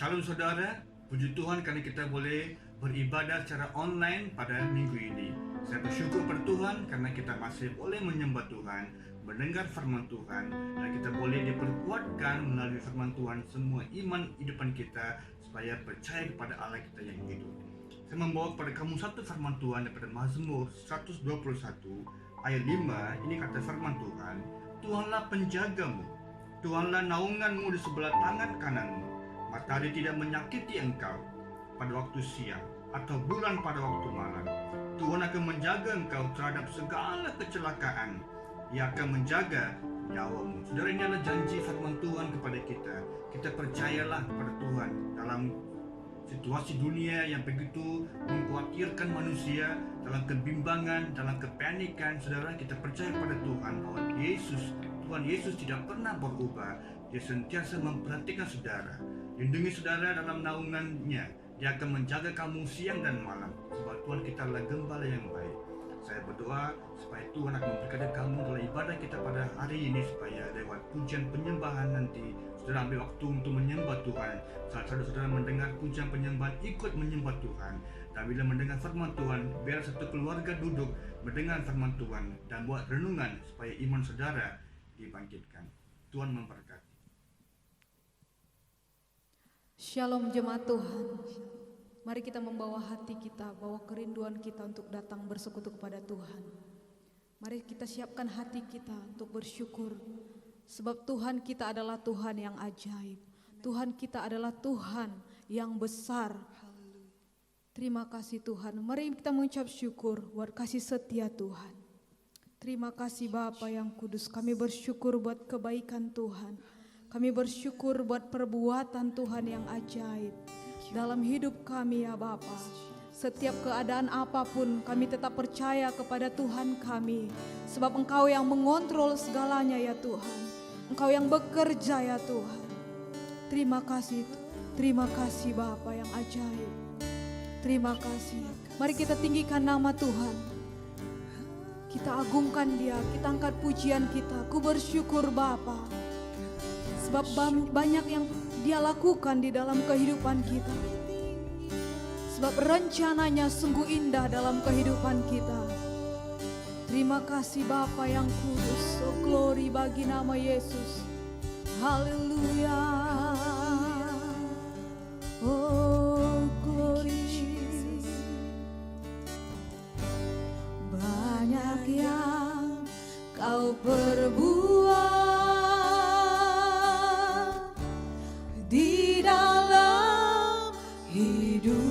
Salam saudara, puji Tuhan karena kita boleh beribadah secara online pada minggu ini. Saya bersyukur pada Tuhan karena kita masih boleh menyembah Tuhan, mendengar firman Tuhan, dan kita boleh diperkuatkan melalui firman Tuhan semua iman hidupan kita supaya percaya kepada Allah kita yang hidup. Saya membawa kepada kamu satu firman Tuhan daripada Mazmur 121 ayat 5. Ini kata firman Tuhan, Tuhanlah penjagamu, Tuhanlah naunganmu di sebelah tangan kananmu. Matahari tidak menyakiti engkau pada waktu siang atau bulan pada waktu malam. Tuhan akan menjaga engkau terhadap segala kecelakaan. Ia akan menjaga nyawamu. Saudara, ini adalah janji firman Tuhan kepada kita. Kita percayalah kepada Tuhan dalam situasi dunia yang begitu mengkhawatirkan manusia, dalam kebimbangan, dalam kepanikan. Saudara, kita percaya pada Tuhan bahwa Tuhan Yesus tidak pernah berubah. Dia sentiasa memperhatikan saudara, lindungi saudara dalam naungannya. Dia akan menjaga kamu siang dan malam, sebab Tuhan kita adalah gembala yang baik. Saya berdoa supaya Tuhan akan memberkati kamu dalam ibadah kita pada hari ini, supaya lewat pujian penyembahan nanti saudara ambil waktu untuk menyembah Tuhan. Saat saudara mendengar pujian penyembahan, ikut menyembah Tuhan. Dan bila mendengar firman Tuhan, biar satu keluarga duduk mendengar firman Tuhan dan buat renungan supaya iman saudara dibangkitkan. Tuhan memberkati. Shalom jemaat Tuhan. Mari kita membawa hati kita, bawa kerinduan kita untuk datang bersekutu kepada Tuhan. Mari kita siapkan hati kita untuk bersyukur, sebab Tuhan kita adalah Tuhan yang ajaib. Tuhan kita adalah Tuhan yang besar. Terima kasih Tuhan. Mari kita mengucap syukur buat kasih setia Tuhan. Terima kasih Bapa yang kudus. Kami bersyukur buat kebaikan Tuhan. Kami bersyukur buat perbuatan Tuhan yang ajaib dalam hidup kami ya Bapa. Setiap keadaan apapun kami tetap percaya kepada Tuhan kami, sebab Engkau yang mengontrol segalanya ya Tuhan. Engkau yang bekerja ya Tuhan. Terima kasih Bapa yang ajaib. Terima kasih. Mari kita tinggikan nama Tuhan. Kita agungkan Dia, kita angkat pujian kita. Ku bersyukur Bapa, sebab banyak yang Dia lakukan di dalam kehidupan kita. Sebab rencananya sungguh indah dalam kehidupan kita. Terima kasih Bapa yang kudus. Oh glory bagi nama Yesus. Haleluya. Oh glory. Banyak yang Kau perbuat di dalam hidupku.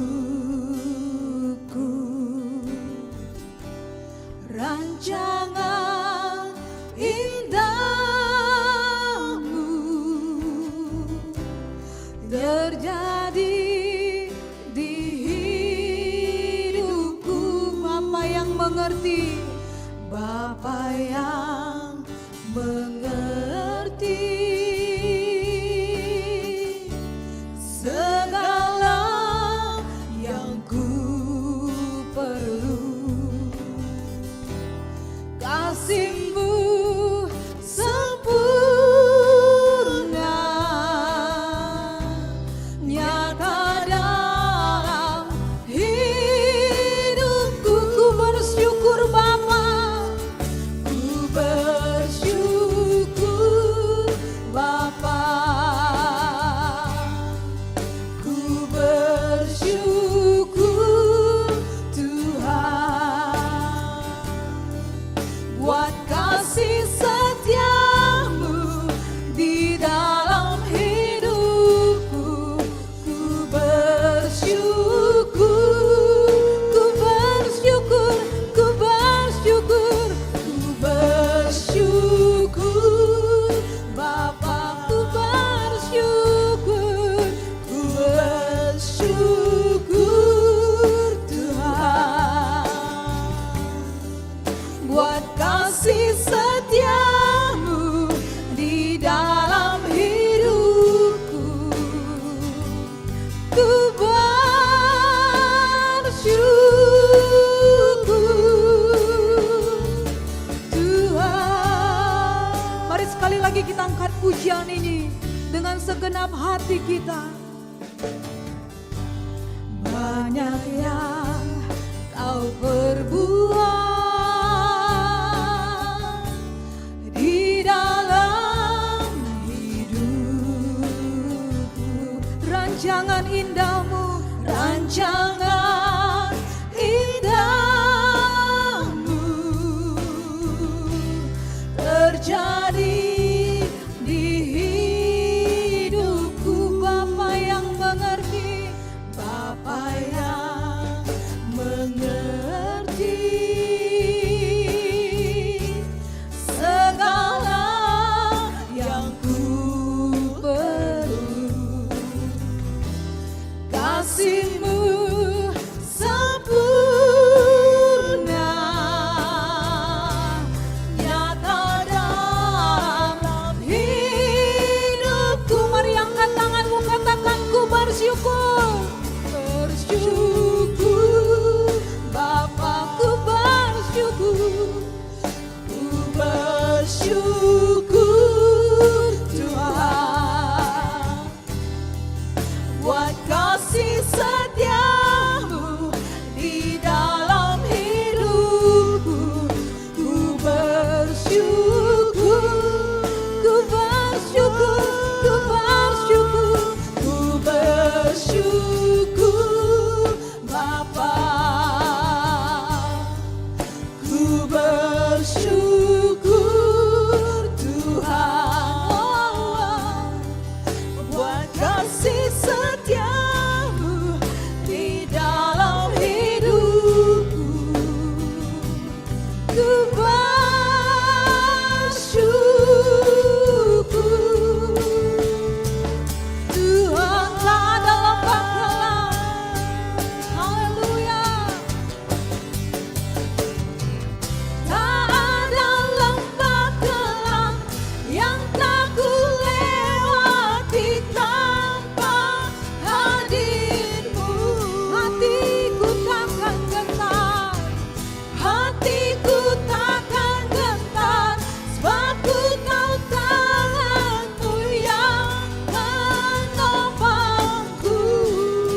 Rancangan indahmu terjadi di hidupku. Bapa yang mengerti, Bapa yang mengerti segala yang ku perlu. Kasih-Mu sempurna nyata dalam hidupku. Ku bersyukur Bapa, ku bersyukur Bapa, ku bersyukur Tuhan buat kasih setiamu di dalam hidupku. Ku bersyukur, ku bersyukur, ku bersyukur, ku bersyukur Bapa, ku bersyukur, ku bersyukur Tuhan buat kasih setiamu di dalam hidupku. Ku bersyukur Tuhan. Mari sekali lagi kita angkat pujian ini dengan segenap hati kita. banyak yang kau perbuat di dalam hidupku. Rancangan indahmu, rancangan indahmu terjadi di hidupku. Bapa yang mengerti, Bapa yang mengerti segala yang ku perlu. Kasih-Mu sempurna nyata dalam hidupku. Mari angkat tanganmu, katakan ku bersyukur. Bersyukur Bapa, ku bersyukur. Ku bersyukur Tuhan buat kasih setiamu di dalam hidupku. Ku bersyukur, ku bersyukur, ku bersyukur, ku bersyukur Bapa. Ku bersyukur Tuhan buat kasih setiamu di dalam hidupku. Ku bersyukur Tuhan, tak ada lembah gelap. Haleluya. Tak ada lembah gelap yang tak ku lewati tanpa hadir-Mu. Hatiku takkan gentar, hatiku takkan gentar, sebab ku tahu tangan-Mu yang menopangku.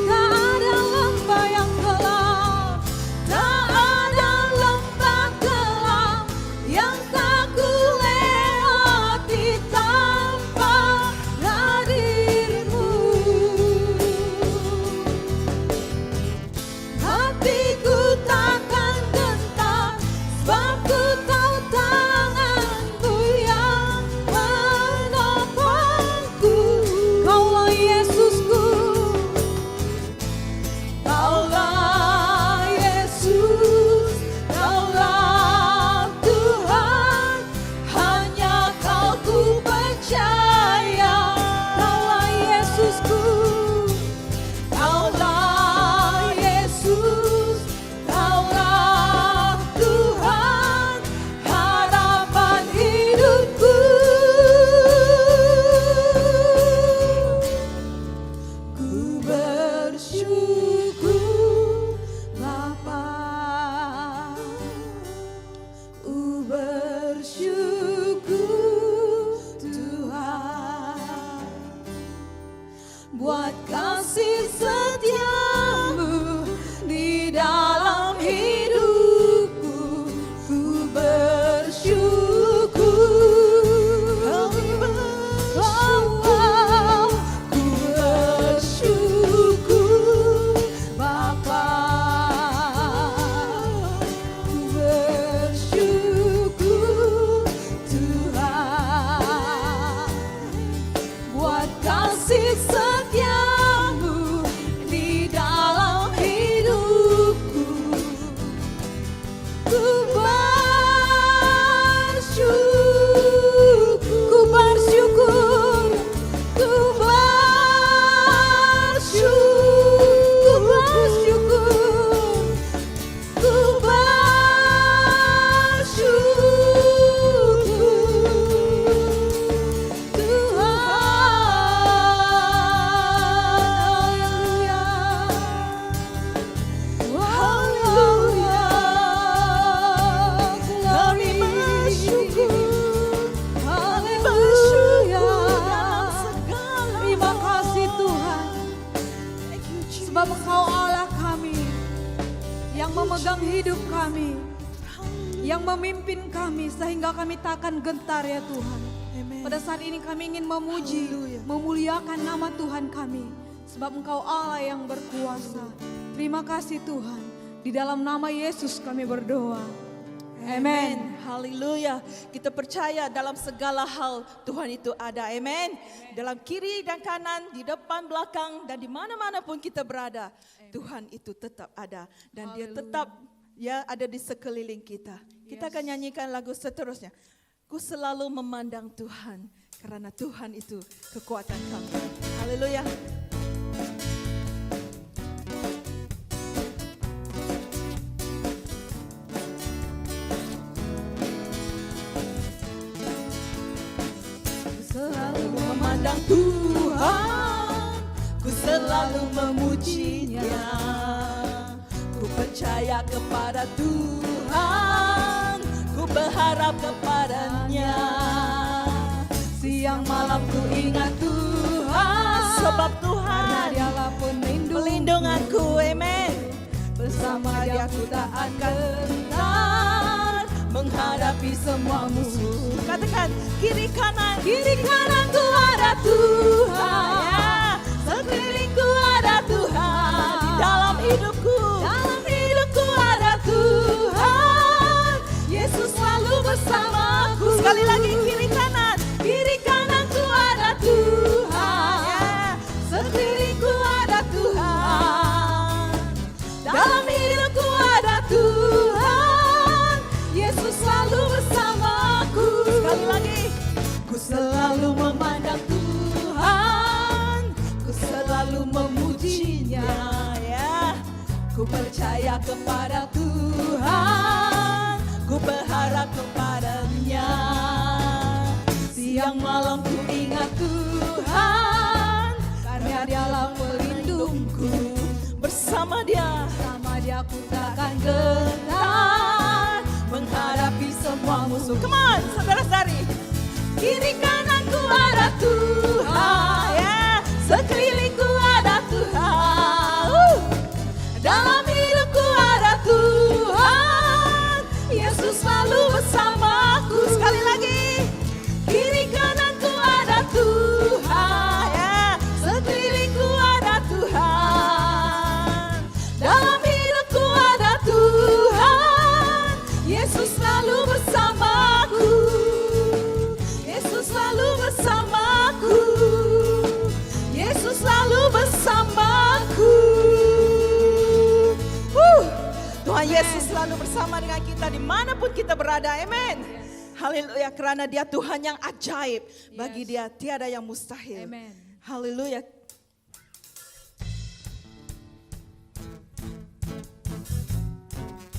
Tak ada lembah yang gelap, tak ada lembah gelap yang tak ku lewati tanpa hadir-Mu. Hatiku takkan gentar, sebab ku tahu tangan-Mu yang menopangku. Kaulah Yesusku, Kaulah Yesus, Kaulah Tuhan, hanya Kau ku percaya. Kaulah Yesusku, Kaulah Yesus, Kaulah Tuhan, harapan hidupku. Ku bersyukur Bapa, ku bersyukur Tuhan buat kasih setiamu di dalam hidupku. Ku bersyukur, ku bersyukur Bapa, ku bersyukur Tuhan buat kasih setiamu di dalam hidupku. Ku bersyukur, ku bersyukur, ku bersyukur, ku bersyukur Tuhan. Haleluya. Kami bersyukur. Haleluya. Terima kasih Tuhan, sebab Engkau Allah kami yang memegang hidup kami, yang memimpin kami sehingga kami tak akan gentar ya Tuhan. Amen. Pada saat ini kami ingin memuji, Haleluya. memuliakan nama Tuhan kami, sebab Engkau Allah yang berkuasa. Terima kasih Tuhan, di dalam nama Yesus kami berdoa. Amen. Haleluya. Kita percaya dalam segala hal Tuhan itu ada. Amen. Dalam kiri dan kanan, di depan, belakang, dan di mana-mana pun kita berada, Tuhan itu tetap ada. Dan Dia Haleluya. tetap ada di sekeliling kita. Kita akan nyanyikan lagu seterusnya. Ku selalu memandang Tuhan, karena Tuhan itu kekuatan kami. Haleluya. Selalu Memandang Tuhan, ku selalu memujinya. Ku percaya kepada Tuhan, ku berharap kepadanya. siang malam ku ingat Tuhan, Sebab karena Tuhan Dialah pelindunganku, amen. Bersama Dia ku tak akan gentar Menghadapi semua musuh. Katakan kiri kanan ku ada Tuhan, ya. Sekelilingku ada Tuhan. Di dalam hidupku ada Tuhan. Yesus selalu bersamaku. Sekali lagi kiri kananku ada Tuhan. ya. Sekelilingku ada Tuhan. Dalam hidupku ada Tuhan. Yesus selalu bersamaku. Sekali lagi. Ku selalu memandang Tuhan, ku selalu memujinya, Ya. ku percaya kepada Tuhan, Ku berharap kepadanya. siang malam ku ingat Tuhan, karena Dialah pelindungku, Bersama Dia sama Dia ku takkan gentar menghadapi semua musuh. Come on, saudara-saudari. Kiri kananku ada Tuhan, Ya. sekelilingku ada Tuhan, dalam hidupku ada Tuhan. Yesus selalu bersamaku. Sekali lagi. Kiri kananku ada Tuhan, Ya. sekelilingku ada Tuhan, dalam hidupku ada Tuhan. Yesus selalu bersamaku. Yesus selalu bersamaku. Yesus selalu bersamaku. Tuhan Yesus selalu bersama dengan kita dimanapun kita berada. Amin. Haleluya, karena Dia Tuhan yang ajaib. Bagi Dia tiada yang mustahil. Amen. Haleluya.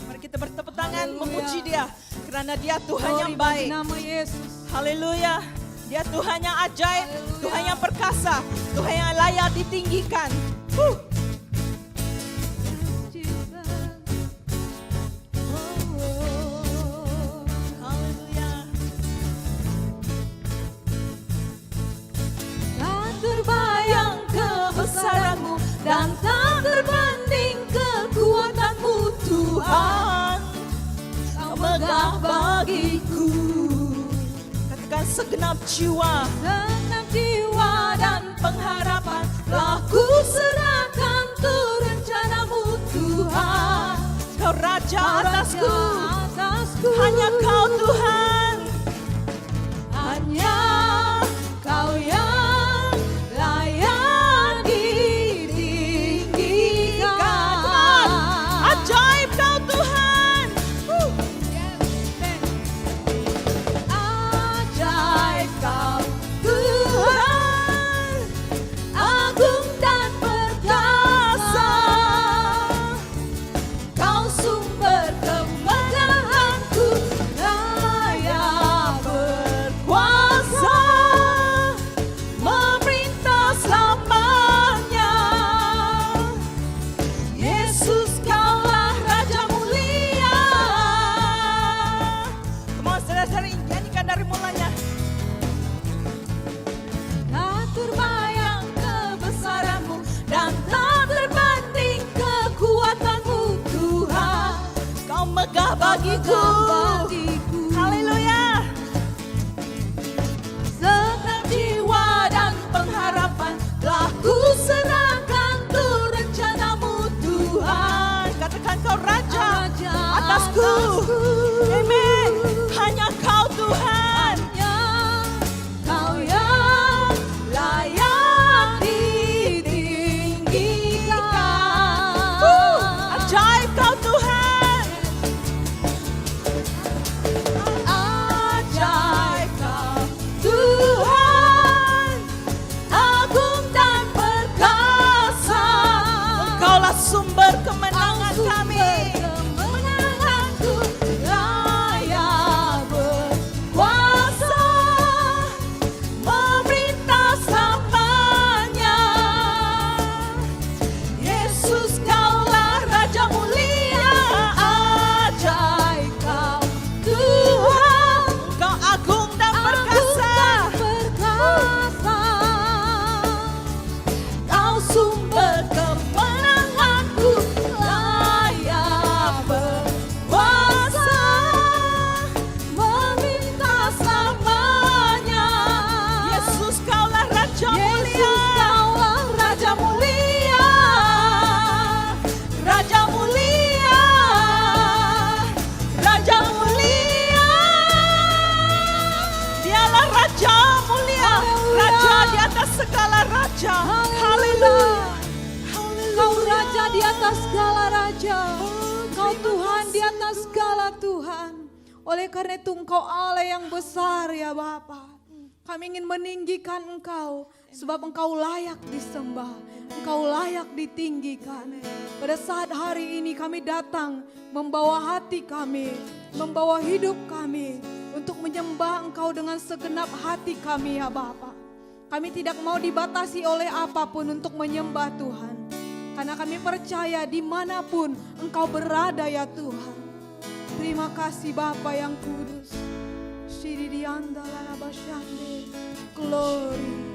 Mari kita bertepuk tangan Haleluya. memuji Dia. Karena Dia Tuhan Glory yang bagi baik. nama Yesus. Haleluya. Dia Tuhan yang ajaib. Haleluya. Tuhan yang perkasa. Tuhan yang layak ditinggikan. Haleluya. Tak terbayang kebesaran-Mu dan tak terbanding kekuatan-Mu Tuhan. Kau megah bagiku Katakan segenap jiwa. segenap jiwa dan pengharapan telah ku serahkan untuk rencana-Mu Tuhan. Kau Raja atasku. Atasku. Hanya Kau Tuhan. Hanya Kau yang layak ditinggikan. Ajaib Kau Tuhan. Ajaib Kau Tuhan, agung dan perkasa. Kau sumber kemegahanku, layak bagiku. Haleluya. Segenap jiwa dan pengharapan telah ku serahkan untuk rencanamu Tuhan. Katakan kau Raja atasku. Amin. Hanya kau Tuhan. Kau yang layak ditinggikan. Ajaib kau Tuhan. Ajaib kau Tuhan. Agung dan perkasa. Engkaulah sumber kemenangan kami. Kemenanganku layak berkuasa. Memerintah selamanya. Yesus kaulah Raja mulia. Ajaib kau Tuhan. Kau agung dan perkasa. Kau sumber kemenanganku, layak berkuasa, meminta selamanya. Yesus kaulah Raja mulia. Raja mulia. Raja mulia. Raja mulia. Dialah Raja mulia. Raja di atas segala raja. Haleluya. Kau Raja di atas segala Raja. Kau Tuhan di atas segala Tuhan. Oleh karena itu Engkau Allah yang besar ya Bapa. Kami ingin meninggikan Engkau. Sebab Engkau layak disembah. Engkau layak ditinggikan. Pada saat hari ini kami datang membawa hati kami. Membawa hidup kami. Untuk menyembah Engkau dengan segenap hati kami ya Bapa. Kami tidak mau dibatasi oleh apapun untuk menyembah Tuhan. Karena kami percaya dimanapun Engkau berada ya Tuhan. Terima kasih Bapa yang kudus. Glory.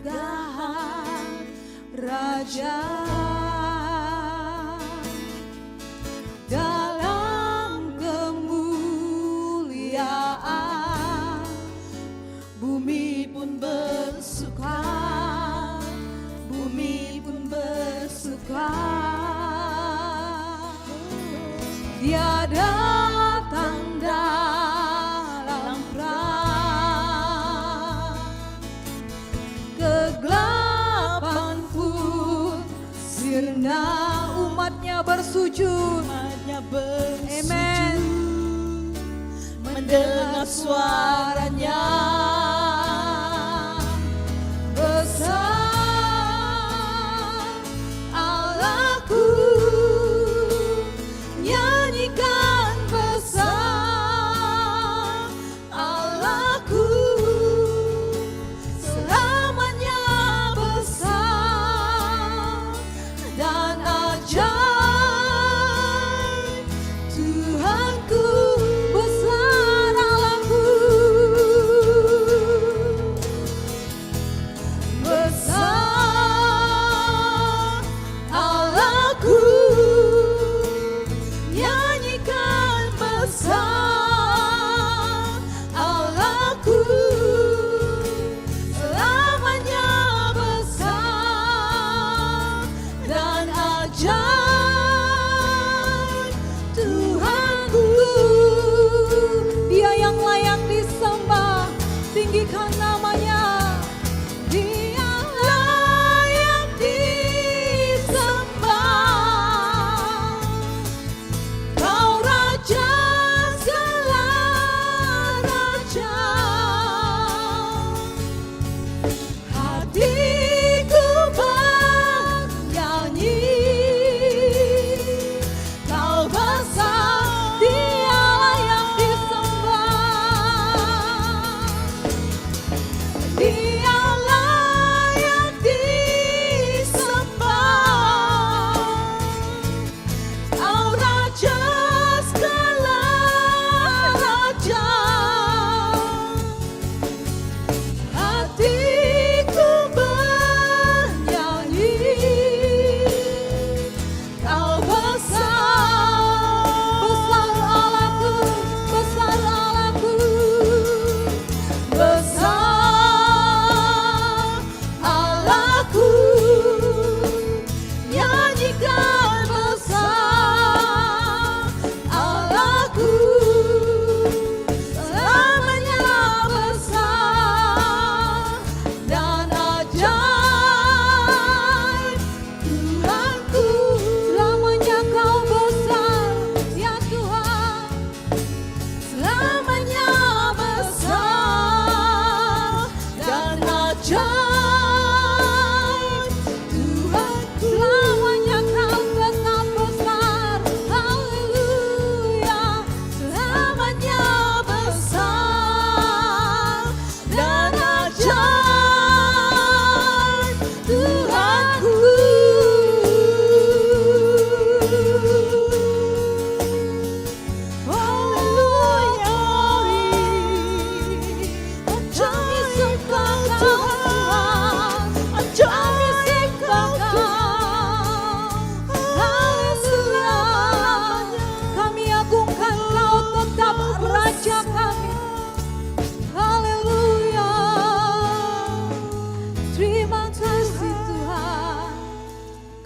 Kemegahan Raja dalam kemuliaan, bumi pun bersuka, bumi pun bersuka. Dia datang dalam perang, kegelapan pun sirna, umatnya bersujud. Amen. Mendengar suaranya besar Allahku, nyanyikan besar Allahku, selamanya besar dan ajaib. Tuhanku besar Allahku,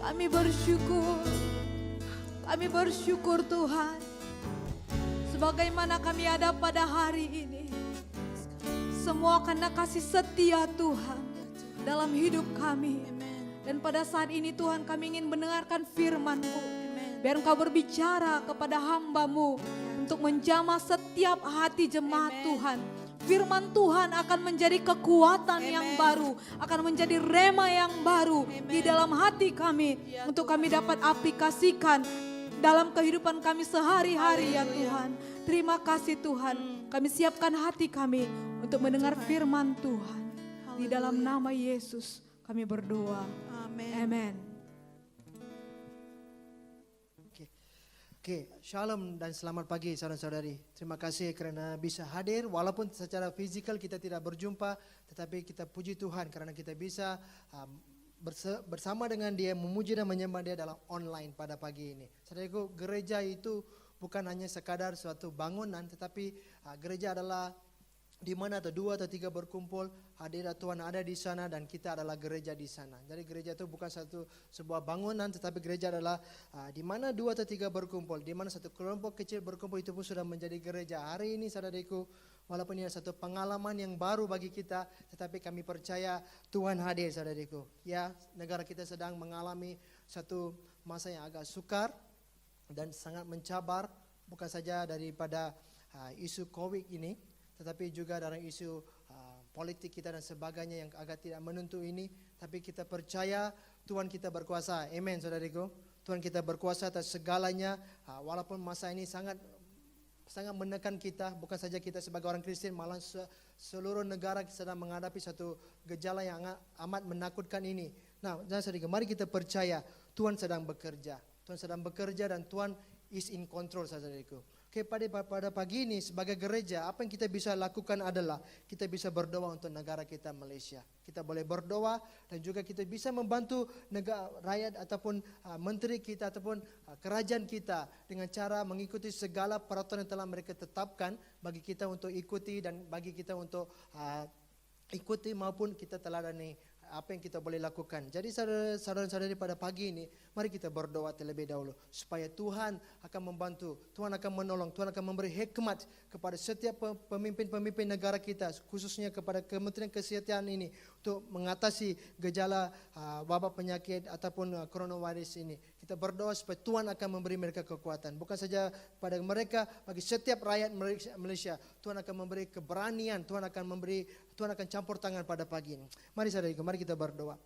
Kami bersyukur. Kami bersyukur Tuhan. Sebagaimana kami ada pada hari ini. Semua karena kasih setia Tuhan dalam hidup kami. Dan pada saat ini Tuhan kami ingin mendengarkan firman-Mu. Biar Engkau berbicara kepada hamba-Mu untuk menjamah setiap hati jemaat Tuhan. Firman Tuhan akan menjadi kekuatan yang baru, akan menjadi rema yang baru di dalam hati kami untuk kami dapat aplikasikan dalam kehidupan kami sehari-hari ya Tuhan. Terima kasih Tuhan, kami siapkan hati kami untuk mendengar firman Tuhan. Di dalam nama Yesus kami berdoa. Amin. Oke, shalom dan selamat pagi saudara-saudari. Terima kasih karena bisa hadir walaupun secara fisikal kita tidak berjumpa, tetapi kita puji Tuhan karena kita bisa bersama dengan Dia, memuji dan menyembah Dia dalam online pada pagi ini. Saudaraku, gereja itu bukan hanya sekadar suatu bangunan, tetapi gereja adalah di mana ada 2 atau 3 berkumpul, hadirat Tuhan ada di sana dan kita adalah gereja di sana. Jadi gereja itu bukan sebuah bangunan, tetapi gereja adalah di mana 2 atau 3 berkumpul, di mana satu kelompok kecil berkumpul itu pun sudah menjadi gereja. Hari ini saudaraku, walaupun ini satu pengalaman yang baru bagi kita, tetapi kami percaya Tuhan hadir saudaraku. Ya, negara kita sedang mengalami satu masa yang agak sukar dan sangat mencabar, bukan saja daripada isu COVID ini, tetapi juga dalam isu politik kita dan sebagainya yang agak tidak menentu ini. Tapi kita percaya Tuhan kita berkuasa. Amen saudariku. Tuhan kita berkuasa atas segalanya. Walaupun masa ini sangat menekan kita. Bukan saja kita sebagai orang Kristen, malah seluruh negara sedang menghadapi satu gejala yang amat menakutkan ini. Nah saudariku, mari kita percaya Tuhan sedang bekerja. Tuhan sedang bekerja dan Tuhan is in control saudariku. Oke, pada pagi ini sebagai gereja, apa yang kita bisa lakukan adalah kita bisa berdoa untuk negara kita Malaysia. Kita boleh berdoa dan juga kita bisa membantu negara rakyat ataupun menteri kita ataupun kerajaan kita dengan cara mengikuti segala peraturan yang telah mereka tetapkan bagi kita untuk ikuti dan bagi kita untuk ikuti maupun kita teladani apa yang kita boleh lakukan. Jadi saudara-saudari pada pagi ini, mari kita berdoa terlebih dahulu supaya Tuhan akan membantu, Tuhan akan menolong, Tuhan akan memberi hikmat kepada setiap pemimpin-pemimpin negara kita, khususnya kepada Kementerian Kesehatan ini untuk mengatasi gejala wabak penyakit ataupun coronavirus ini. Kita berdoa supaya Tuhan akan memberi mereka kekuatan, bukan saja pada mereka, bagi setiap rakyat Malaysia. Tuhan akan memberi keberanian, Tuhan akan campur tangan pada pagi ini. Mari saudaraku, mari kita berdoa.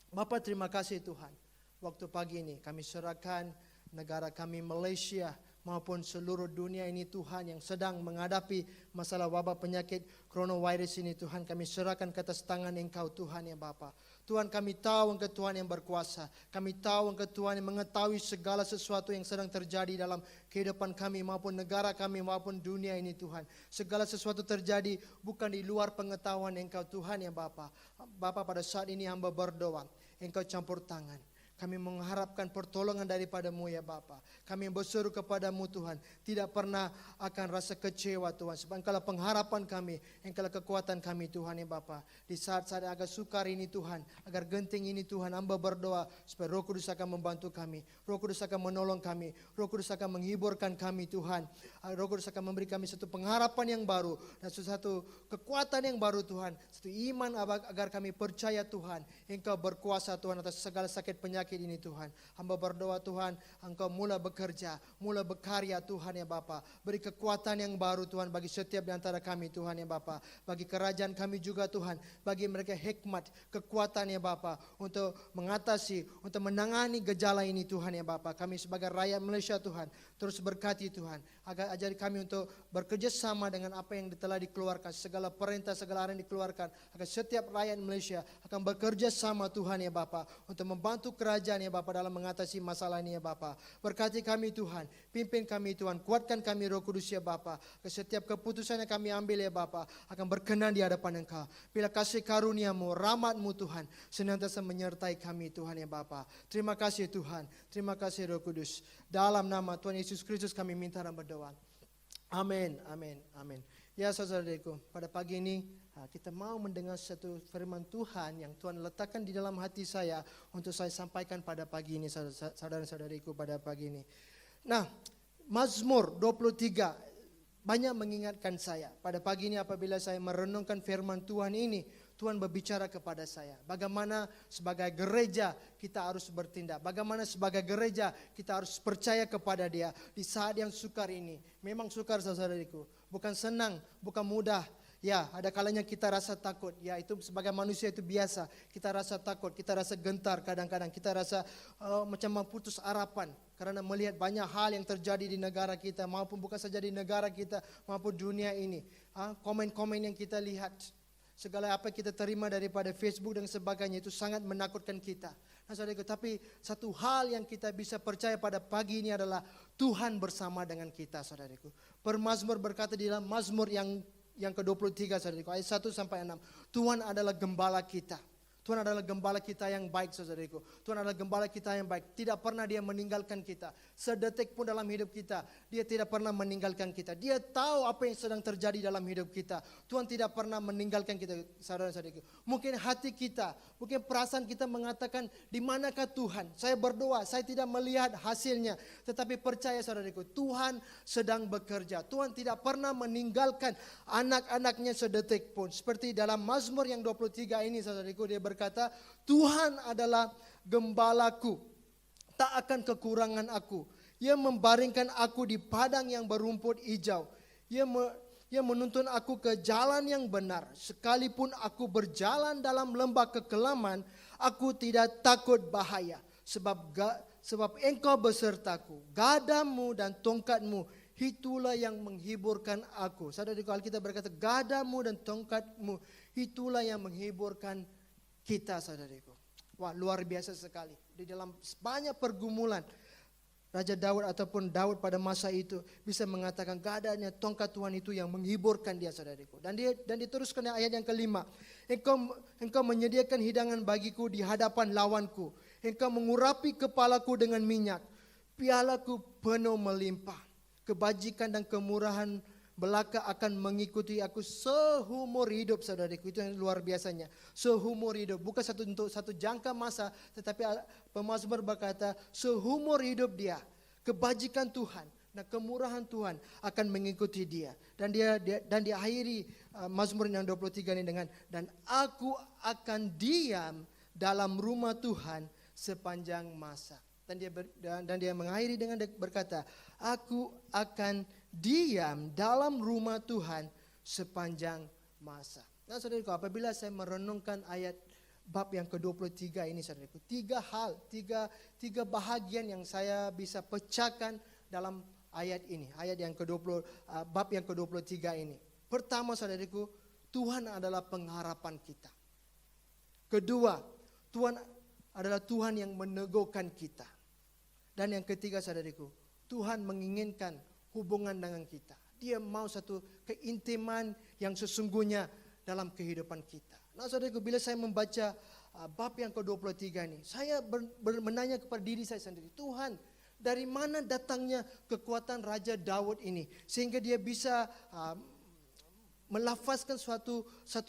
Bapa, terima kasih Tuhan. Waktu pagi ini kami serahkan negara kami Malaysia maupun seluruh dunia ini Tuhan yang sedang menghadapi masalah wabak penyakit coronavirus ini Tuhan. Kami serahkan ke atas tangan Engkau Tuhan ya Bapa. Tuhan, kami tahu Engkau Tuhan yang berkuasa. Kami tahu Engkau Tuhan yang mengetahui segala sesuatu yang sedang terjadi dalam kehidupan kami maupun negara kami maupun dunia ini Tuhan. Segala sesuatu terjadi bukan di luar pengetahuan Engkau Tuhan ya Bapa. Bapa, pada saat ini hamba berdoa, Engkau campur tangan. Kami mengharapkan pertolongan daripada-Mu ya Bapa. Kami berseru kepada-Mu Tuhan. Tidak pernah akan rasa kecewa Tuhan. Sebab Engkaulah pengharapan kami. Engkaulah kekuatan kami Tuhan ya Bapa. Di saat-saat agak sukar ini Tuhan. Agar genting ini Tuhan. Hamba berdoa supaya Roh Kudus akan membantu kami. Roh Kudus akan menolong kami. Roh Kudus akan menghiburkan kami Tuhan. Roh Kudus akan memberi kami satu pengharapan yang baru. Dan satu kekuatan yang baru Tuhan. Satu iman agar kami percaya Tuhan. Engkau berkuasa Tuhan atas segala sakit penyakit ini Tuhan. Hamba berdoa Tuhan, Engkau mula bekerja, mula berkarya Tuhan ya Bapa. Beri kekuatan yang baru Tuhan bagi setiap di antara kami Tuhan ya Bapa. Bagi kerajaan kami juga Tuhan, bagi mereka hikmat, kekuatan ya Bapa untuk mengatasi, untuk menangani gejala ini Tuhan ya Bapa. Kami sebagai rakyat Malaysia Tuhan, terus berkati Tuhan. Agar ajari kami untuk bekerja sama dengan apa yang telah dikeluarkan, segala perintah, segala arahan dikeluarkan. Agar setiap rakyat Malaysia akan bekerja sama Tuhan ya Bapa untuk membantu kerajaan ya Bapa dalam mengatasi masalah ini ya Bapa. Berkati kami Tuhan, pimpin kami Tuhan, kuatkan kami Roh Kudus ya Bapa. Setiap keputusan yang kami ambil ya Bapa akan berkenan di hadapan Engkau. Bila kasih karunia-Mu, rahmat-Mu Tuhan senantiasa menyertai kami Tuhan ya Bapa. Terima kasih Tuhan, terima kasih Roh Kudus. Dalam nama Tuhan Yesus Kristus kami minta dan berdoa. Amin, amin, amin. Ya saudaraku, pada pagi ini kita mau mendengar satu firman Tuhan yang Tuhan letakkan di dalam hati saya untuk saya sampaikan pada pagi ini, saudara-saudariku, pada pagi ini. Nah, Mazmur 23 banyak mengingatkan saya pada pagi ini apabila saya merenungkan firman Tuhan ini. Tuhan berbicara kepada saya bagaimana sebagai gereja kita harus bertindak, bagaimana sebagai gereja kita harus percaya kepada Dia di saat yang sukar ini. Memang sukar, saudariku, bukan senang, bukan mudah. Ya, ada kalanya kita rasa takut. Ya, itu sebagai manusia itu biasa. Kita rasa takut, kita rasa gentar kadang-kadang. Kita rasa macam putus harapan karena melihat banyak hal yang terjadi di negara kita, maupun bukan saja di negara kita, maupun dunia ini. Komen-komen yang kita lihat, segala apa kita terima daripada Facebook dan sebagainya, itu sangat menakutkan kita. Nah, saudaraku, tapi satu hal yang kita bisa percaya pada pagi ini adalah Tuhan bersama dengan kita, saudaraku. Pemazmur berkata di dalam Mazmur yang ke-23, saudaraku, ayat 1 sampai 6. Tuhan adalah gembala kita. Tuhan adalah gembala kita yang baik, saudariku. Tuhan adalah gembala kita yang baik. Tidak pernah Dia meninggalkan kita. Sedetik pun dalam hidup kita, Dia tidak pernah meninggalkan kita. Dia tahu apa yang sedang terjadi dalam hidup kita. Tuhan tidak pernah meninggalkan kita, saudara-saudariku. Mungkin hati kita, mungkin perasaan kita mengatakan, di manakah Tuhan? Saya berdoa, saya tidak melihat hasilnya. Tetapi percaya, saudariku, Tuhan sedang bekerja. Tuhan tidak pernah meninggalkan anak-anaknya sedetik pun. Seperti dalam Mazmur yang 23 ini, saudariku, dia berkata, Tuhan adalah gembalaku, tak akan kekurangan aku. Ia membaringkan aku di padang yang berumput hijau. Ia menuntun aku ke jalan yang benar. Sekalipun aku berjalan dalam lembah kekelaman, aku tidak takut bahaya. Sebab Engkau besertaku, gadamu dan tongkatmu, itulah yang menghiburkan aku. Saudara, Alkitab berkata, gadamu dan tongkatmu, itulah yang menghiburkan kita, saudariku. Wah, luar biasa sekali. Di dalam banyak pergumulan, Raja Daud ataupun Daud pada masa itu bisa mengatakan gadanya tongkat Tuhan itu yang menghiburkan dia, saudariku. Dan diteruskan ayat yang kelima. Engkau menyediakan hidangan bagiku di hadapan lawanku. Engkau mengurapi kepalaku dengan minyak. Pialaku penuh melimpah. Kebajikan dan kemurahan belaka akan mengikuti aku seumur hidup, saudariku. Itu yang luar biasanya. Seumur hidup. Bukan untuk satu jangka masa, tetapi pemazmur berkata seumur hidup dia. Kebajikan Tuhan dan kemurahan Tuhan akan mengikuti dia. Dan diakhiri Mazmur yang 23 ini dengan, dan aku akan diam dalam rumah Tuhan sepanjang masa. Dan dia mengakhiri dengan berkata, aku akan diam dalam rumah Tuhan sepanjang masa. Nah, saudaraku, apabila saya merenungkan ayat bab yang ke-23 ini, saudaraku, tiga bahagian yang saya bisa pecahkan dalam ayat ini, bab yang ke-23 ini. Pertama, saudaraku, Tuhan adalah pengharapan kita. Kedua, Tuhan adalah Tuhan yang meneguhkan kita. Dan yang ketiga, saudariku, Tuhan menginginkan hubungan dengan kita. Dia mau satu keintiman yang sesungguhnya dalam kehidupan kita. Nah, saudariku, bila saya membaca bab yang ke-23 ini, saya menanya kepada diri saya sendiri, Tuhan, dari mana datangnya kekuatan Raja Daud ini sehingga dia bisa melafazkan satu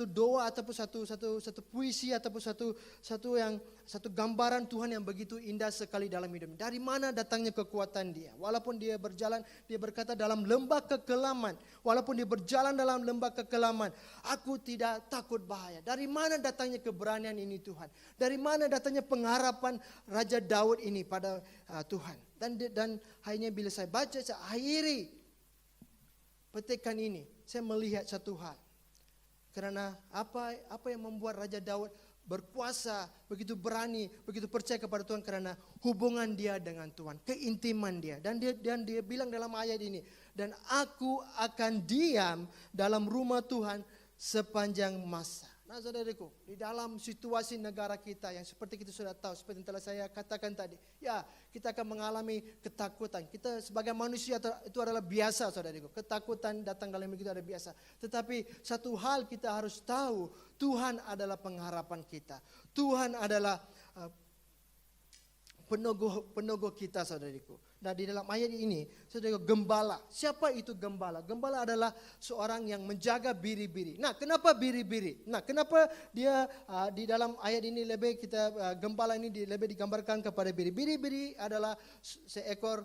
doa ataupun satu puisi ataupun satu gambaran Tuhan yang begitu indah sekali dalam hidupnya. Dari mana datangnya kekuatan dia? Walaupun dia berjalan, dia berkata dalam lembah kekelaman. Walaupun dia berjalan dalam lembah kekelaman, aku tidak takut bahaya. Dari mana datangnya keberanian ini, Tuhan? Dari mana datangnya pengharapan Raja Daud ini pada Tuhan? Dan akhirnya bila saya baca, saya akhiri petikan ini, saya melihat satu hal. Karena apa yang membuat Raja Daud berkuasa, begitu berani, begitu percaya kepada Tuhan, karena hubungan dia dengan Tuhan, keintiman dia. Dan dia bilang dalam ayat ini, dan aku akan diam dalam rumah Tuhan sepanjang masa. Nah, saudariku, di dalam situasi negara kita yang seperti kita sudah tahu, seperti yang telah saya katakan tadi, ya, kita akan mengalami ketakutan. Kita sebagai manusia itu adalah biasa, saudariku. Ketakutan datang dalam hidup kita adalah biasa. Tetapi satu hal kita harus tahu, Tuhan adalah pengharapan kita. Tuhan adalah peneguh kita, saudariku. Nah, di dalam ayat ini, saudariku, gembala. Siapa itu gembala? Gembala adalah seorang yang menjaga biri-biri. Nah, kenapa biri-biri? Nah, kenapa dia di dalam ayat ini lebih gembala ini lebih digambarkan kepada biri? Biri-biri adalah seekor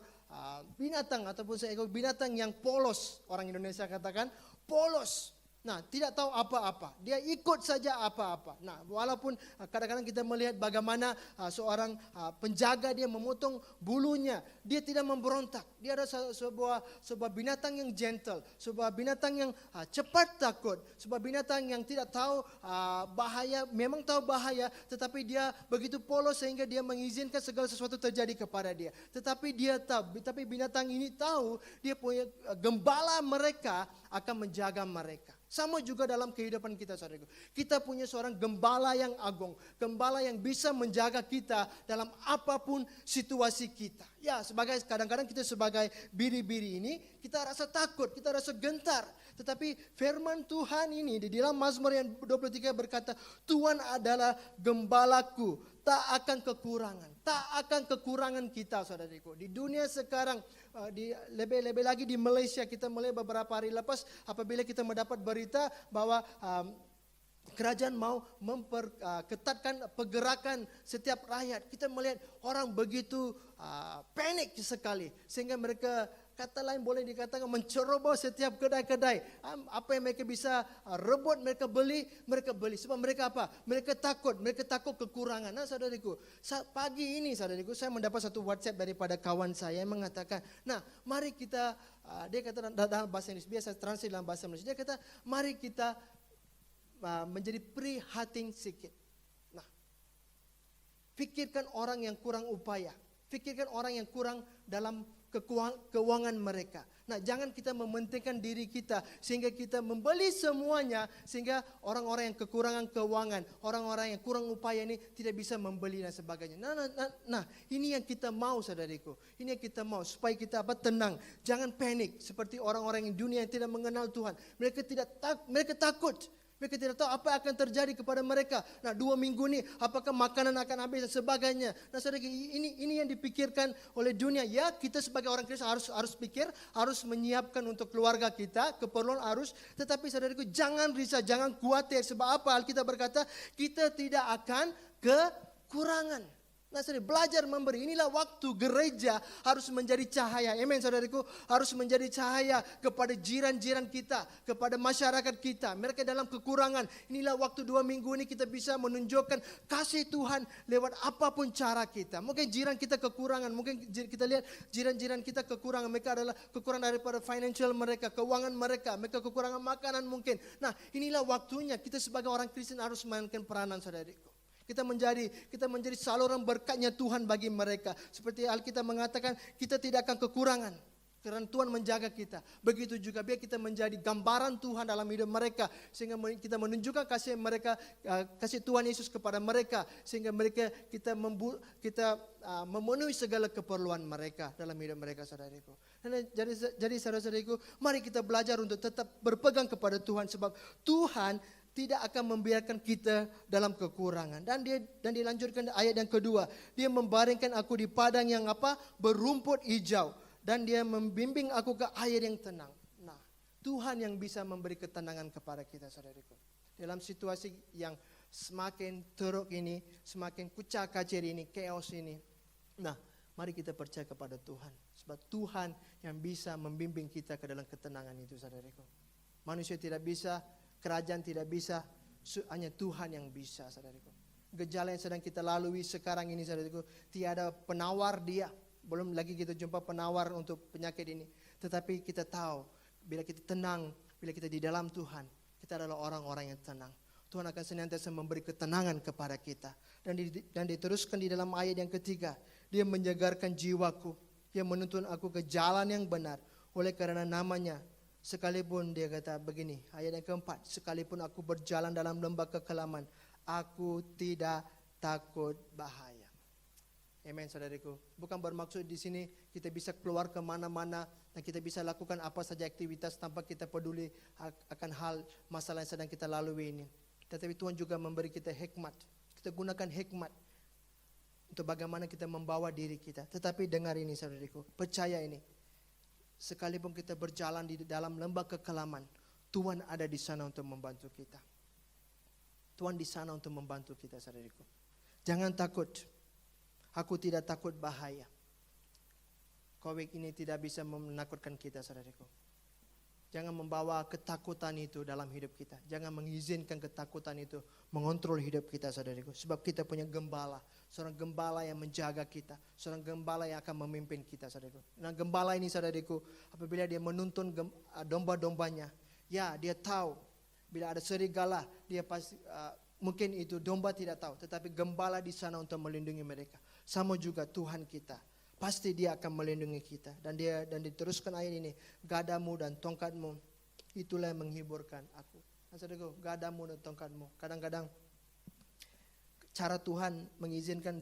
binatang ataupun seekor binatang yang polos. Orang Indonesia katakan polos. Nah, tidak tahu apa-apa. Dia ikut saja apa-apa. Nah, walaupun kadang-kadang kita melihat bagaimana seorang penjaga dia memotong bulunya, dia tidak memberontak. Dia ada sebuah binatang yang gentle, sebuah binatang yang cepat takut, sebuah binatang yang tidak tahu bahaya, memang tahu bahaya, tetapi dia begitu polos sehingga dia mengizinkan segala sesuatu terjadi kepada dia. Tetapi binatang ini tahu dia punya gembala mereka akan menjaga mereka. Sama juga dalam kehidupan kita, saudaraku. Kita punya seorang gembala yang agung, gembala yang bisa menjaga kita dalam apapun situasi kita. Ya, kadang-kadang kita sebagai biri-biri ini, kita rasa takut, kita rasa gentar. Tetapi firman Tuhan ini di dalam Mazmur yang 23 berkata, Tuhan adalah gembalaku, tak akan kekurangan kita, saudaraku. Di dunia sekarang, lebih lagi di Malaysia, kita melihat beberapa hari lepas apabila kita mendapat berita bahwa kerajaan mau memperketatkan pergerakan setiap rakyat. Kita melihat orang begitu panik sekali sehingga mereka, kata lain boleh dikatakan, mencerobos setiap kedai-kedai. Apa yang mereka bisa rebut, mereka beli. Sebab mereka apa? Mereka takut kekurangan. Nah, saudariku, pagi ini, saudariku, saya mendapat satu WhatsApp daripada kawan saya yang mengatakan, nah, mari kita, dia kata dalam bahasa Inggris, biasa translate dalam bahasa Indonesia, dia kata, mari kita menjadi prihatin sedikit. Nah, pikirkan orang yang kurang upaya. Pikirkan orang yang kurang dalam keuangan mereka. Nah, jangan kita mementingkan diri kita sehingga kita membeli semuanya sehingga orang-orang yang kekurangan keuangan, orang-orang yang kurang upaya ini tidak bisa membeli dan sebagainya. Nah, ini yang kita mau, saudariku. Ini yang kita mau supaya kita tenang, jangan panik seperti orang-orang di dunia yang tidak mengenal Tuhan. Mereka takut. Mereka tidak tahu apa akan terjadi kepada mereka. Nah, 2 minggu ini apakah makanan akan habis dan sebagainya. Nah, saudara, ini yang dipikirkan oleh dunia. Ya, kita sebagai orang Kristen harus pikir, harus menyiapkan untuk keluarga kita, keperluan harus. Tetapi saudaraku, jangan risau, jangan khawatir. Sebab apa? Alkitab berkata, kita tidak akan kekurangan. Nah, saudara, belajar memberi. Inilah waktu gereja harus menjadi cahaya. Amen, saudariku. Harus menjadi cahaya kepada jiran-jiran kita, kepada masyarakat kita. Mereka dalam kekurangan. Inilah waktu 2 minggu ini kita bisa menunjukkan kasih Tuhan lewat apapun cara kita. Mungkin jiran kita kekurangan. Mungkin kita lihat jiran-jiran kita kekurangan. Mereka adalah kekurangan daripada financial mereka, keuangan mereka. Mereka kekurangan makanan mungkin. Nah, inilah waktunya kita sebagai orang Kristen harus mainkan peranan, saudariku. Kita menjadi saluran berkatnya Tuhan bagi mereka. Seperti Alkitab mengatakan, kita tidak akan kekurangan karena Tuhan menjaga kita. Begitu juga biar kita menjadi gambaran Tuhan dalam hidup mereka sehingga kita menunjukkan kasih Tuhan Yesus kepada mereka sehingga kita memenuhi segala keperluan mereka dalam hidup mereka, saudariku. Jadi saudara-saudariku, mari kita belajar untuk tetap berpegang kepada Tuhan sebab Tuhan tidak akan membiarkan kita dalam kekurangan. Dan dilanjutkan ayat yang kedua. Dia membaringkan aku di padang yang berumput hijau. Dan dia membimbing aku ke air yang tenang. Nah, Tuhan yang bisa memberi ketenangan kepada kita, saudariku. Dalam situasi yang semakin teruk ini, semakin kucak-kacir ini, chaos ini. Nah, mari kita percaya kepada Tuhan. Sebab Tuhan yang bisa membimbing kita ke dalam ketenangan itu, saudariku. Manusia tidak bisa, kerajaan tidak bisa, hanya Tuhan yang bisa, saudariku. Gejala yang sedang kita lalui sekarang ini, saudariku, tiada penawar dia. Belum lagi kita jumpa penawar untuk penyakit ini. Tetapi kita tahu, bila kita tenang, bila kita di dalam Tuhan, kita adalah orang-orang yang tenang. Tuhan akan senantiasa memberi ketenangan kepada kita. Dan diteruskan di dalam ayat yang ketiga. Dia menyegarkan jiwaku. Dia menuntun aku ke jalan yang benar. Oleh karena namanya. Sekalipun dia kata begini, ayat yang keempat, sekalipun aku berjalan dalam lembah kekelaman, aku tidak takut bahaya. Amen, saudariku. Bukan bermaksud di sini kita bisa keluar kemana-mana dan kita bisa lakukan apa saja aktivitas tanpa kita peduli akan hal masalah yang sedang kita lalui ini. Tetapi Tuhan juga memberi kita hikmat. Kita gunakan hikmat. untuk bagaimana kita membawa diri kita. Tetapi dengar ini saudariku, percaya ini. Sekalipun kita berjalan di dalam lembah kekelaman, Tuhan ada di sana untuk membantu kita. Tuhan di sana untuk membantu kita saudariku. Jangan takut. Aku tidak takut bahaya. Covid ini tidak bisa menakutkan kita saudariku. Jangan membawa ketakutan itu dalam hidup kita. Jangan mengizinkan ketakutan itu mengontrol hidup kita saudariku. Sebab kita punya gembala. Seorang gembala yang menjaga kita. Seorang gembala yang akan memimpin kita saudariku. Nah gembala ini saudariku, apabila dia menuntun domba-dombanya, ya dia tahu. Bila ada serigala, dia pasti mungkin itu domba tidak tahu. Tetapi gembala di sana untuk melindungi mereka. Sama juga Tuhan kita. Pasti dia akan melindungi kita. Dan diteruskan ayat ini, gadamu dan tongkatmu, itulah yang menghiburkan aku. Nah, saudaraku, gadamu dan tongkatmu. Kadang-kadang cara Tuhan mengizinkan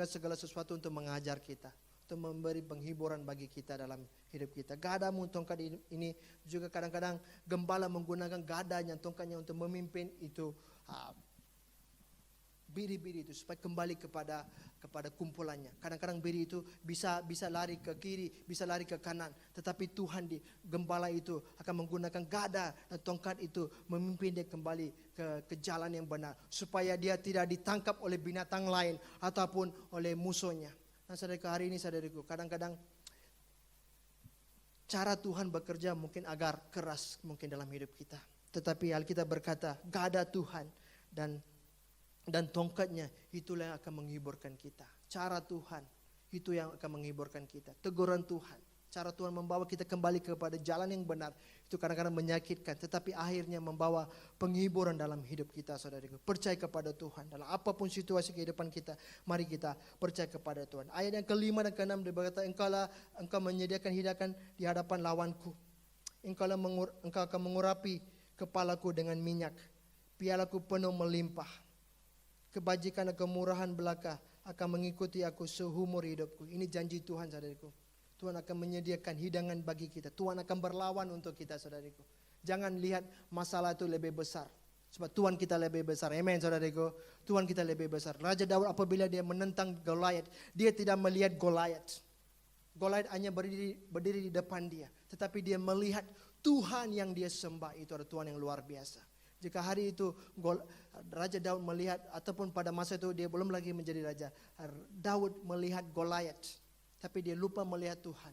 segala sesuatu untuk mengajar kita, untuk memberi penghiburan bagi kita dalam hidup kita. Gadamu, tongkat ini juga kadang-kadang gembala menggunakan gadanya, tongkatnya untuk memimpin itu biri-biri itu supaya kembali kepada kumpulannya. Kadang-kadang biri itu bisa lari ke kiri, bisa lari ke kanan, tetapi Tuhan di gembala itu akan menggunakan gada dan tongkat itu memimpin dia kembali ke jalan yang benar supaya dia tidak ditangkap oleh binatang lain ataupun oleh musuhnya. Nah, saudaraku, hari ini saudaraku, kadang-kadang cara Tuhan bekerja mungkin agak keras mungkin dalam hidup kita. Tetapi Alkitab berkata, gada Tuhan dan tongkatnya itulah yang akan menghiburkan kita. Cara Tuhan itu yang akan menghiburkan kita. Teguran Tuhan, cara Tuhan membawa kita kembali kepada jalan yang benar, itu kadang-kadang menyakitkan, tetapi akhirnya membawa penghiburan dalam hidup kita saudaraku. Percaya kepada Tuhan dalam apapun situasi kehidupan kita. Mari kita percaya kepada Tuhan. Ayat yang kelima dan keenam dia berkata, engkau menyediakan hidangan di hadapan lawanku. Engkau akan mengurapi kepalaku dengan minyak, pialaku penuh melimpah. Kebajikan dan kemurahan belaka akan mengikuti aku seumur hidupku. Ini janji Tuhan saudariku. Tuhan akan menyediakan hidangan bagi kita. Tuhan akan berlawan untuk kita saudariku. Jangan lihat masalah itu lebih besar. Sebab Tuhan kita lebih besar. Amen saudariku. Tuhan kita lebih besar. Raja Daud apabila dia menentang Goliat, dia tidak melihat Goliat. Goliat hanya berdiri di depan dia. Tetapi dia melihat Tuhan yang dia sembah itu adalah Tuhan yang luar biasa. Jika hari itu Raja Daud melihat, ataupun pada masa itu dia belum lagi menjadi raja, Daud melihat Goliat, tapi dia lupa melihat Tuhan.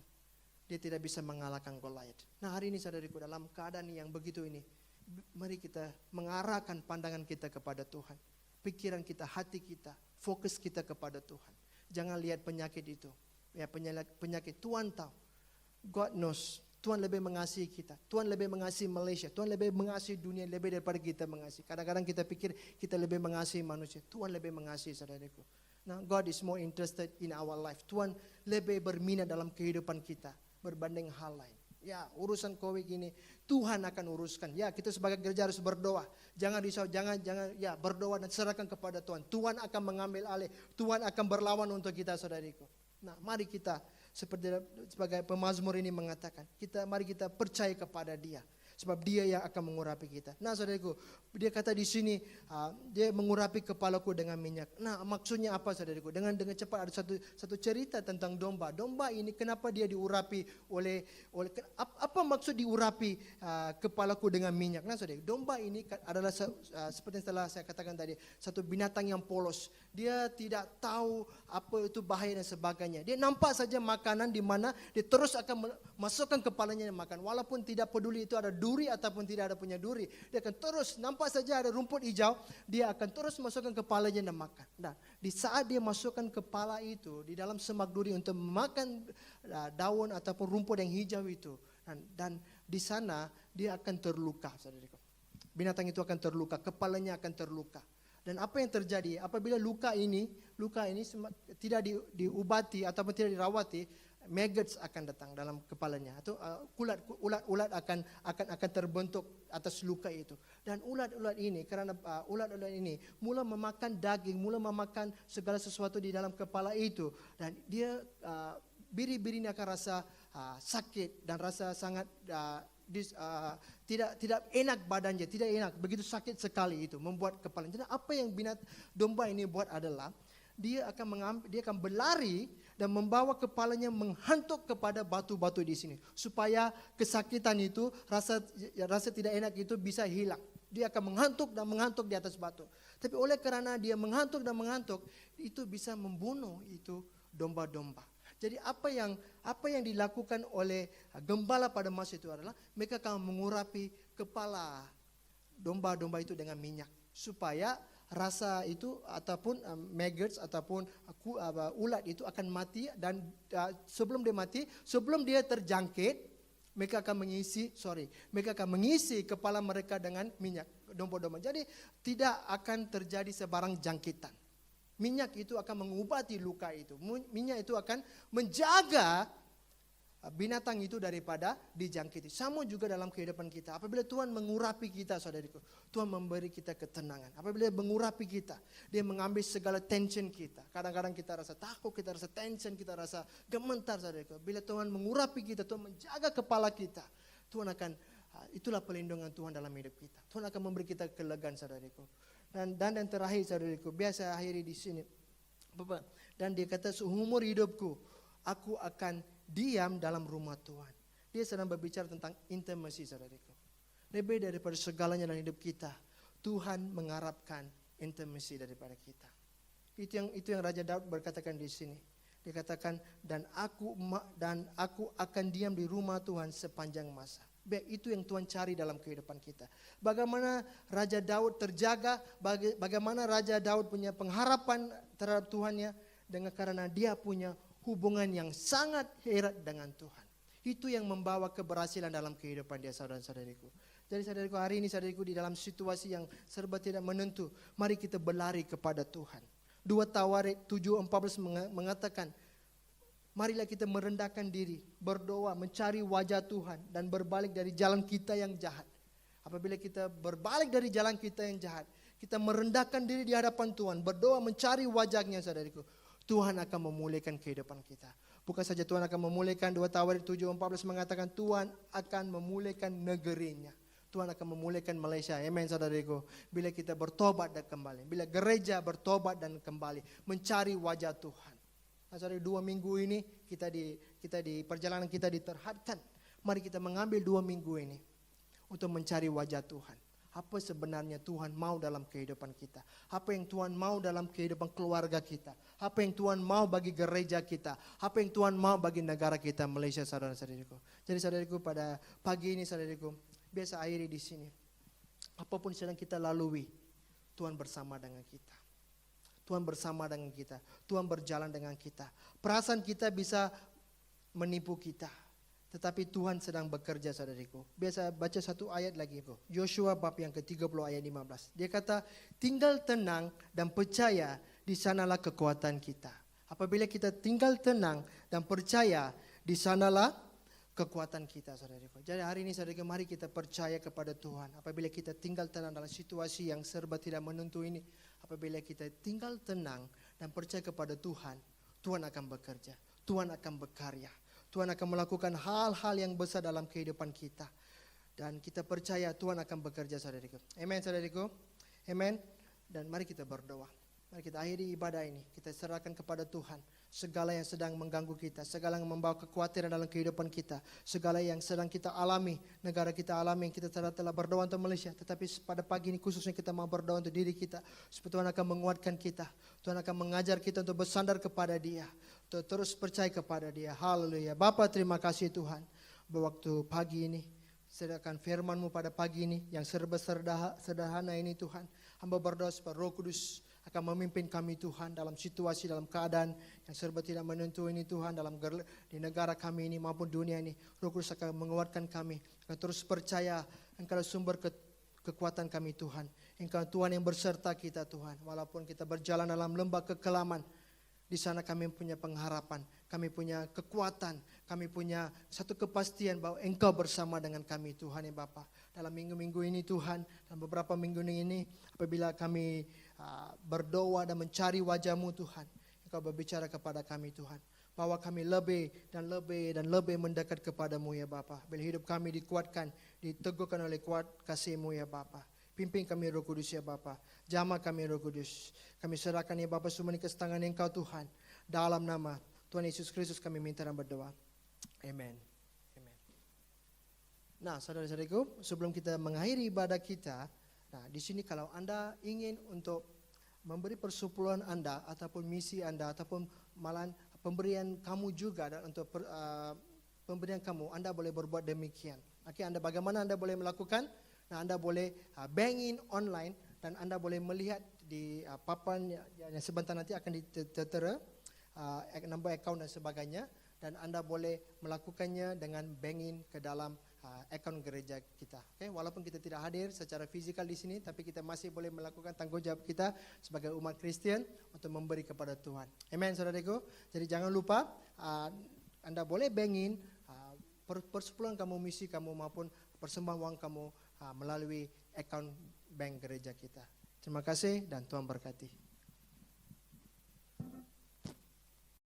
Dia tidak bisa mengalahkan Goliat. Nah hari ini saudariku, dalam keadaan yang begitu ini, mari kita mengarahkan pandangan kita kepada Tuhan. Pikiran kita, hati kita, fokus kita kepada Tuhan. Jangan lihat penyakit itu. Ya, penyakit Tuhan tahu. God knows. Tuhan lebih mengasihi kita. Tuhan lebih mengasihi Malaysia. Tuhan lebih mengasihi dunia lebih daripada kita mengasihi. Kadang-kadang kita pikir kita lebih mengasihi manusia. Tuhan lebih mengasihi saudaraku. Nah, God is more interested in our life. Tuhan lebih berminat dalam kehidupan kita berbanding hal lain. Ya, urusan COVID ini Tuhan akan uruskan. Ya, kita sebagai gereja harus berdoa. Jangan risau, jangan ya, berdoa dan serahkan kepada Tuhan. Tuhan akan mengambil alih. Tuhan akan berlawan untuk kita saudariku. Nah, mari kita sebagai pemazmur ini mengatakan, mari kita percaya kepada Dia, sebab Dia yang akan mengurapi kita. Nah, saudaraku, dia kata di sini dia mengurapi kepalaku dengan minyak. Nah, maksudnya apa saudaraku? Dengan cepat ada satu cerita tentang domba. Domba ini kenapa dia diurapi oleh apa maksud diurapi kepalaku dengan minyak? Nah, saudara, domba ini adalah seperti yang telah saya katakan tadi, satu binatang yang polos. Dia tidak tahu apa itu bahaya dan sebagainya. Dia nampak saja makanan di mana dia terus akan masukkan kepalanya dan makan. Walaupun tidak peduli itu ada duri ataupun tidak ada punya duri. Dia akan terus nampak saja ada rumput hijau, dia akan terus masukkan kepalanya dan makan. Nah, di saat dia masukkan kepala itu di dalam semak duri untuk memakan daun ataupun rumput yang hijau itu, dan di sana dia akan terluka, saudaraku. Binatang itu akan terluka, kepalanya akan terluka. Dan apa yang terjadi apabila luka ini tidak diobati ataupun tidak dirawati, maggots akan datang dalam kepalanya, atau ulat akan terbentuk atas luka itu. Dan ulat-ulat ini, karena ulat-ulat ini mula memakan daging, mula memakan segala sesuatu di dalam kepala itu, dan dia biri-biri ini akan rasa sakit dan rasa sangat tidak enak badannya, tidak enak, begitu sakit sekali itu membuat kepalanya. Jadi apa yang domba ini buat adalah dia akan berlari dan membawa kepalanya menghantuk kepada batu-batu di sini supaya kesakitan itu, rasa tidak enak itu bisa hilang. Dia akan menghantuk dan menghantuk di atas batu. Tapi oleh karena dia menghantuk dan menghantuk, itu bisa membunuh itu domba-domba. Jadi apa yang dilakukan oleh gembala pada masa itu adalah mereka akan mengurapi kepala domba-domba itu dengan minyak supaya rasa itu ataupun maggots ataupun ulat itu akan mati, dan sebelum dia terjangkit, mereka akan mengisi kepala mereka dengan minyak domba-domba. Jadi tidak akan terjadi sebarang jangkitan. Minyak itu akan mengobati luka itu. Minyak itu akan menjaga binatang itu daripada dijangkiti. Sama juga dalam kehidupan kita. Apabila Tuhan mengurapi kita, saudariku, Tuhan memberi kita ketenangan. Apabila dia mengurapi kita, dia mengambil segala tension kita. Kadang-kadang kita rasa takut, kita rasa tension, kita rasa gemetar, saudariku. Bila Tuhan mengurapi kita, Tuhan menjaga kepala kita, Tuhan akan, itulah pelindungan Tuhan dalam hidup kita. Tuhan akan memberi kita kelegaan, saudariku. Dan yang terakhir, saudariku, biasa akhiri di sini. Bapak, dan dia kata, seumur hidupku, aku akan diam dalam rumah Tuhan. Dia sedang berbicara tentang intimacy, saudariku. Lebih daripada segalanya dalam hidup kita, Tuhan mengharapkan intimacy daripada kita. Itu yang Raja Daud berkatakan di sini. Dia katakan, dan aku akan diam di rumah Tuhan sepanjang masa. Itu yang Tuhan cari dalam kehidupan kita. Bagaimana Raja Daud terjaga, bagaimana Raja Daud punya pengharapan terhadap Tuhannya, dengan karena dia punya hubungan yang sangat erat dengan Tuhan. Itu yang membawa keberhasilan dalam kehidupan dia, saudara-saudariku. Jadi saudariku, hari ini saudariku, di dalam situasi yang serba tidak menentu, mari kita berlari kepada Tuhan. 2 Tawarik 7:14 mengatakan, marilah kita merendahkan diri, berdoa, mencari wajah Tuhan, dan berbalik dari jalan kita yang jahat. Apabila kita berbalik dari jalan kita yang jahat, kita merendahkan diri di hadapan Tuhan, berdoa, mencari wajahnya, saudariku, Tuhan akan memulihkan kehidupan kita. Bukan saja Tuhan akan memulihkan, 2 Tawarik 7:14 mengatakan Tuhan akan memulihkan negerinya. Tuhan akan memulihkan Malaysia. Amen, saudariku. Bila kita bertobat dan kembali, bila gereja bertobat dan kembali, mencari wajah Tuhan. Nah, saudara, 2 minggu ini kita di perjalanan kita diterhadkan. Mari kita mengambil 2 minggu ini untuk mencari wajah Tuhan. Apa sebenarnya Tuhan mau dalam kehidupan kita? Apa yang Tuhan mau dalam kehidupan keluarga kita? Apa yang Tuhan mau bagi gereja kita? Apa yang Tuhan mau bagi negara kita, Malaysia, saudara-saudariku? Jadi saudariku, pada pagi ini saudariku, biasa akhiri di sini. Apapun sedang kita lalui, Tuhan bersama dengan kita. Tuhan bersama dengan kita. Tuhan berjalan dengan kita. Perasaan kita bisa menipu kita, tetapi Tuhan sedang bekerja, saudariku. Biasa baca satu ayat lagi, Yosua bab yang ke-30 ayat 15. Dia kata, tinggal tenang dan percaya, di sanalah kekuatan kita. Apabila kita tinggal tenang dan percaya, di sanalah kekuatan kita, saudariku. Jadi hari ini, saudariku, mari kita percaya kepada Tuhan. Apabila kita tinggal tenang dalam situasi yang serba tidak menentu ini, apabila kita tinggal tenang dan percaya kepada Tuhan, Tuhan akan bekerja, Tuhan akan berkarya, Tuhan akan melakukan hal-hal yang besar dalam kehidupan kita. Dan kita percaya Tuhan akan bekerja, saudariku. Amen, saudariku. Amen. Dan mari kita berdoa. Mari kita akhiri ibadah ini. Kita serahkan kepada Tuhan segala yang sedang mengganggu kita, segala yang membawa kekhawatiran dalam kehidupan kita, segala yang sedang kita alami, negara kita alami. Kita telah berdoa untuk Malaysia, tetapi pada pagi ini khususnya kita mau berdoa untuk diri kita, supaya Tuhan akan menguatkan kita. Tuhan akan mengajar kita untuk bersandar kepada Dia, untuk terus percaya kepada Dia. Haleluya. Bapa, terima kasih Tuhan, waktu pagi ini serahkan firman-Mu pada pagi ini yang serba sederhana ini Tuhan. Hamba berdoa supaya Roh Kudus akan memimpin kami Tuhan dalam situasi, dalam keadaan yang serba tidak menentu ini Tuhan, di negara kami ini maupun dunia ini. Roh Kudus akan menguatkan kami, akan terus percaya Engkau sumber kekuatan kami Tuhan. Engkau Tuhan yang berserta kita Tuhan. Walaupun kita berjalan dalam lembah kekelaman, di sana kami punya pengharapan, kami punya kekuatan, kami punya satu kepastian bahwa Engkau bersama dengan kami Tuhan ya Bapa. Dalam minggu-minggu ini Tuhan, dalam beberapa minggu ini apabila kami berdoa dan mencari wajah-Mu Tuhan, Engkau berbicara kepada kami Tuhan, bahwa kami lebih dan lebih mendekat kepada-Mu ya Bapa. Bila hidup kami dikuatkan, diteguhkan oleh kuat kasih-Mu ya Bapa. Pimpin kami Roh Kudus ya Bapa. Jamah kami Roh Kudus. Kami serahkan ya Bapa semua ini ke tangan Engkau Tuhan. Dalam nama Tuhan Yesus Kristus kami minta dan berdoa. Amen. Amen. Nah, saudara-saudariku, sebelum kita mengakhiri ibadah kita, nah di sini kalau Anda ingin untuk memberi persepuluhan Anda ataupun misi Anda ataupun malahan pemberian kamu juga dan untuk pemberian kamu, Anda boleh berbuat demikian. Oke, bagaimana Anda boleh melakukan? Nah, Anda boleh bank in online dan Anda boleh melihat di papan yang sebentar nanti akan ditertera nombor akaun dan sebagainya, dan Anda boleh melakukannya dengan bank in ke dalam akaun gereja kita. Okay? Walaupun kita tidak hadir secara fizikal di sini, tapi kita masih boleh melakukan tanggungjawab kita sebagai umat Kristen untuk memberi kepada Tuhan. Amen, saudaraku. Jadi jangan lupa Anda boleh bank in persepuluhan kamu, misi kamu maupun persembahan uang kamu melalui akaun bank gereja kita. Terima kasih dan Tuhan berkati.